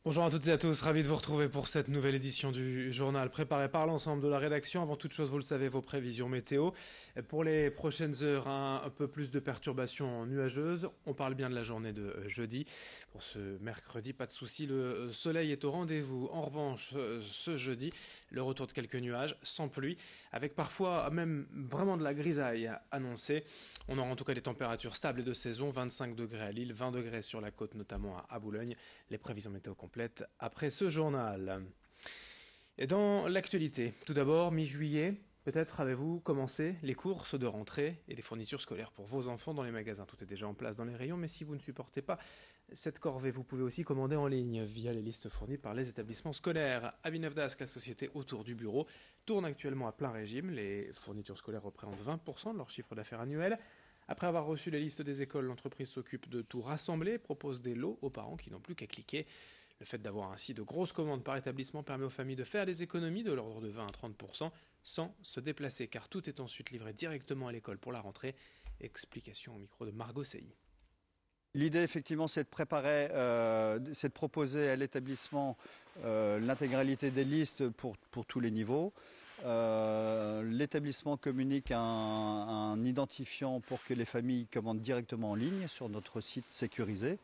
Bonjour à toutes et à tous, ravi de vous retrouver pour cette nouvelle édition du journal préparé par l'ensemble de la rédaction. Avant toute chose, vous le savez, vos prévisions météo. Pour les prochaines heures, un peu plus de perturbations nuageuses. On parle bien de la journée de jeudi. Pour ce mercredi, pas de souci, le soleil est au rendez-vous. En revanche, ce jeudi, le retour de quelques nuages, sans pluie, avec parfois même vraiment de la grisaille annoncée. On aura en tout cas des températures stables et de saison, 25 degrés à Lille, 20 degrés sur la côte, notamment à Boulogne. Les prévisions météo complètes après ce journal. Et dans l'actualité, tout d'abord, mi-juillet, peut-être avez-vous commencé les courses de rentrée et les fournitures scolaires pour vos enfants dans les magasins. Tout est déjà en place dans les rayons, mais si vous ne supportez pas cette corvée, vous pouvez aussi commander en ligne via les listes fournies par les établissements scolaires. Avinevdas, la société autour du bureau, tourne actuellement à plein régime. Les fournitures scolaires représentent 20% de leur chiffre d'affaires annuel. Après avoir reçu les listes des écoles, l'entreprise s'occupe de tout rassembler et propose des lots aux parents qui n'ont plus qu'à cliquer. Le fait d'avoir ainsi de grosses commandes par établissement permet aux familles de faire des économies de l'ordre de 20 à 30% sans se déplacer, car tout est ensuite livré directement à l'école pour la rentrée. Explication au micro de Margot Sey. L'idée, effectivement, c'est de proposer à l'établissement l'intégralité des listes pour tous les niveaux. L'établissement communique un identifiant pour que les familles commandent directement en ligne sur notre site sécurisé.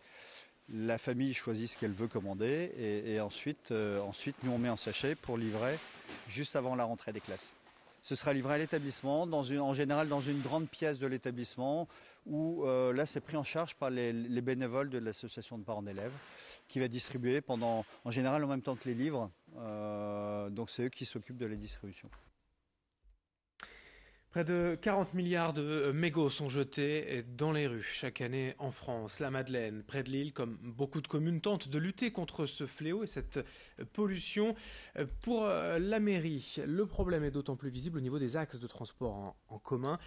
La famille choisit ce qu'elle veut commander et ensuite, nous on met en sachet pour livrer juste avant la rentrée des classes. Ce sera livré à l'établissement, en général dans une grande pièce de l'établissement, où là c'est pris en charge par les bénévoles de l'association de parents d'élèves, qui va distribuer en général en même temps que les livres, donc c'est eux qui s'occupent de la distribution. Près de 40 milliards de mégots sont jetés dans les rues chaque année en France. La Madeleine, près de Lille, comme beaucoup de communes, tente de lutter contre ce fléau et cette pollution. Pour la mairie, le problème est d'autant plus visible au niveau des axes de transport en commun,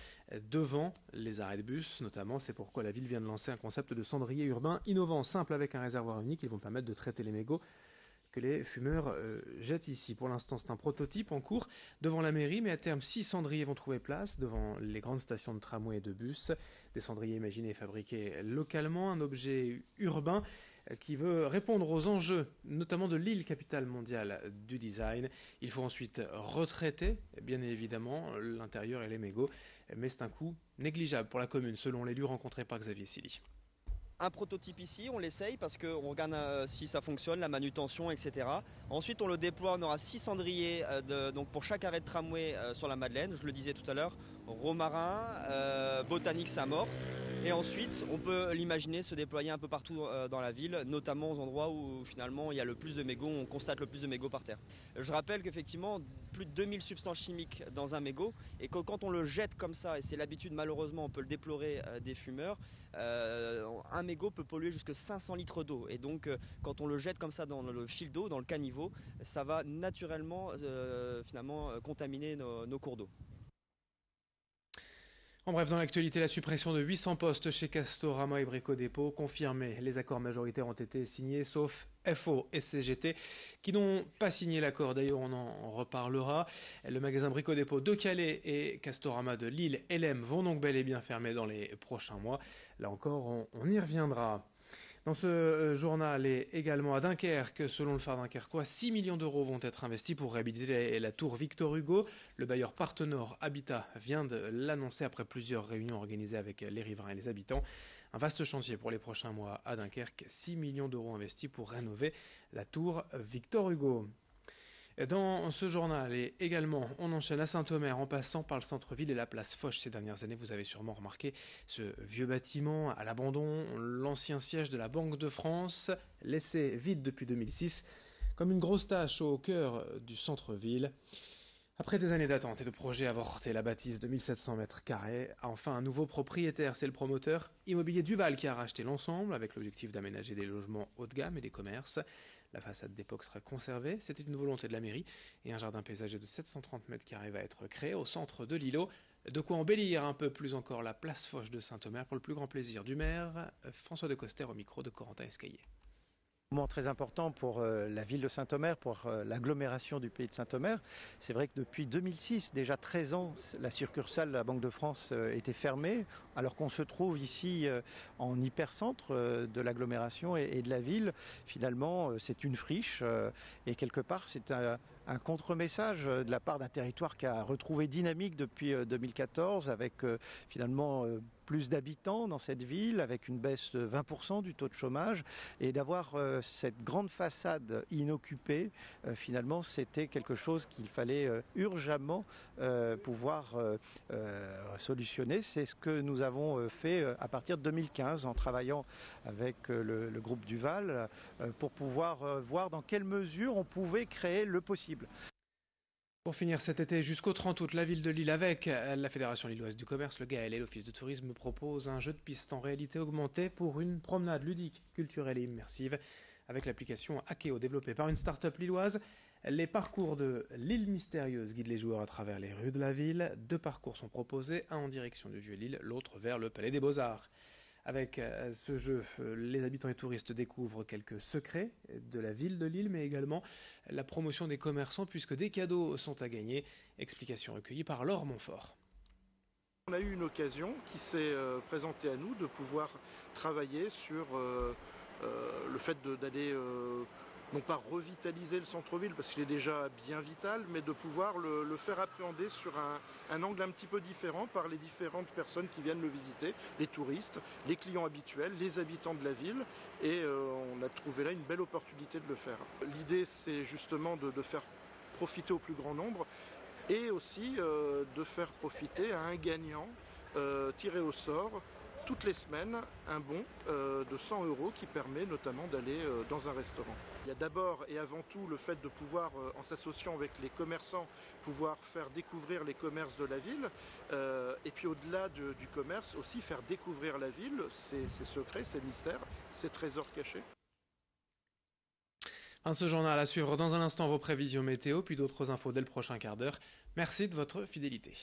devant les arrêts de bus notamment. C'est pourquoi la ville vient de lancer un concept de cendrier urbain innovant, simple avec un réservoir unique. Ils vont permettre de traiter les mégots que les fumeurs jettent ici. Pour l'instant, c'est un prototype en cours devant la mairie, mais à terme, 6 cendriers vont trouver place devant les grandes stations de tramway et de bus. Des cendriers imaginés et fabriqués localement, un objet urbain qui veut répondre aux enjeux, notamment de Lille, capitale mondiale du design. Il faut ensuite retraiter, bien évidemment, l'intérieur et les mégots, mais c'est un coût négligeable pour la commune, selon l'élu rencontré par Xavier Silly. Un prototype ici, on l'essaye parce qu'on regarde si ça fonctionne, la manutention, etc. Ensuite, on le déploie, on aura 6 cendriers donc pour chaque arrêt de tramway sur la Madeleine, je le disais tout à l'heure, Romarin, Botanique Saint-Maur. Et ensuite, on peut l'imaginer se déployer un peu partout dans la ville, notamment aux endroits où finalement il y a le plus de mégots, on constate le plus de mégots par terre. Je rappelle qu'effectivement, plus de 2000 substances chimiques dans un mégot, et que quand on le jette comme ça, et c'est l'habitude malheureusement, on peut le déplorer des fumeurs, un mégot peut polluer jusqu'à 500 litres d'eau. Et donc, quand on le jette comme ça dans le fil d'eau, dans le caniveau, ça va naturellement finalement contaminer nos cours d'eau. En bref, dans l'actualité, la suppression de 800 postes chez Castorama et Brico Dépôt confirmée. Les accords majoritaires ont été signés, sauf FO et CGT, qui n'ont pas signé l'accord. D'ailleurs, on en reparlera. Le magasin Brico Dépôt de Calais et Castorama de Lille, LM, vont donc bel et bien fermer dans les prochains mois. Là encore, on y reviendra. Dans ce journal et également à Dunkerque, selon le phare dunkerquois, 6 millions d'euros vont être investis pour réhabiliter la tour Victor Hugo. Le bailleur Partenor Habitat vient de l'annoncer après plusieurs réunions organisées avec les riverains et les habitants. Un vaste chantier pour les prochains mois à Dunkerque, 6 millions d'euros investis pour rénover la tour Victor Hugo. Dans ce journal, et également, on enchaîne à Saint-Omer en passant par le centre-ville et la place Foch. Ces dernières années, vous avez sûrement remarqué ce vieux bâtiment à l'abandon, l'ancien siège de la Banque de France, laissé vide depuis 2006, comme une grosse tache au cœur du centre-ville. Après des années d'attente et de projets avortés, la bâtisse de 1700 mètres carrés a enfin un nouveau propriétaire. C'est le promoteur immobilier Duval qui a racheté l'ensemble avec l'objectif d'aménager des logements haut de gamme et des commerces. La façade d'époque sera conservée, c'était une volonté de la mairie, et un jardin paysager de 730 mètres carrés va être créé au centre de l'îlot. De quoi embellir un peu plus encore la place Foch de Saint-Omer pour le plus grand plaisir du maire, François de Coster au micro de Corentin Escaillé. Moment très important pour la ville de Saint-Omer, pour l'agglomération du pays de Saint-Omer. C'est vrai que depuis 2006, déjà 13 ans, la succursale de la Banque de France était fermée, alors qu'on se trouve ici en hypercentre de l'agglomération et de la ville. Finalement, c'est une friche et quelque part, c'est un contre-message de la part d'un territoire qui a retrouvé dynamique depuis 2014 avec finalement plus d'habitants dans cette ville, avec une baisse de 20% du taux de chômage, et d'avoir cette grande façade inoccupée, finalement c'était quelque chose qu'il fallait urgemment pouvoir solutionner. C'est ce que nous avons fait à partir de 2015 en travaillant avec le groupe Duval pour pouvoir voir dans quelle mesure on pouvait créer le possible. Pour finir cet été jusqu'au 30 août, la ville de Lille avec la Fédération lilloise du commerce, le GAL et l'Office de tourisme propose un jeu de piste en réalité augmentée pour une promenade ludique, culturelle et immersive avec l'application Akeo développée par une start-up lilloise. Les parcours de l'île mystérieuse guident les joueurs à travers les rues de la ville. 2 parcours sont proposés, un en direction du Vieux-Lille, l'autre vers le Palais des Beaux-Arts. Avec ce jeu, les habitants et touristes découvrent quelques secrets de la ville de Lille, mais également la promotion des commerçants, puisque des cadeaux sont à gagner. Explication recueillie par Laure Montfort. On a eu une occasion qui s'est présentée à nous de pouvoir travailler sur le fait d'aller non pas revitaliser le centre-ville parce qu'il est déjà bien vital, mais de pouvoir le faire appréhender sur un angle un petit peu différent par les différentes personnes qui viennent le visiter, les touristes, les clients habituels, les habitants de la ville, et on a trouvé là une belle opportunité de le faire. L'idée c'est justement de faire profiter au plus grand nombre et aussi de faire profiter à un gagnant tiré au sort toutes les semaines un bon de 100 € qui permet notamment d'aller dans un restaurant. Il y a d'abord et avant tout le fait de pouvoir, en s'associant avec les commerçants, pouvoir faire découvrir les commerces de la ville et puis au-delà du commerce aussi faire découvrir la ville, ses secrets, ses mystères, ses trésors cachés. Ce journal à suivre dans un instant, vos prévisions météo, puis d'autres infos dès le prochain quart d'heure. Merci de votre fidélité.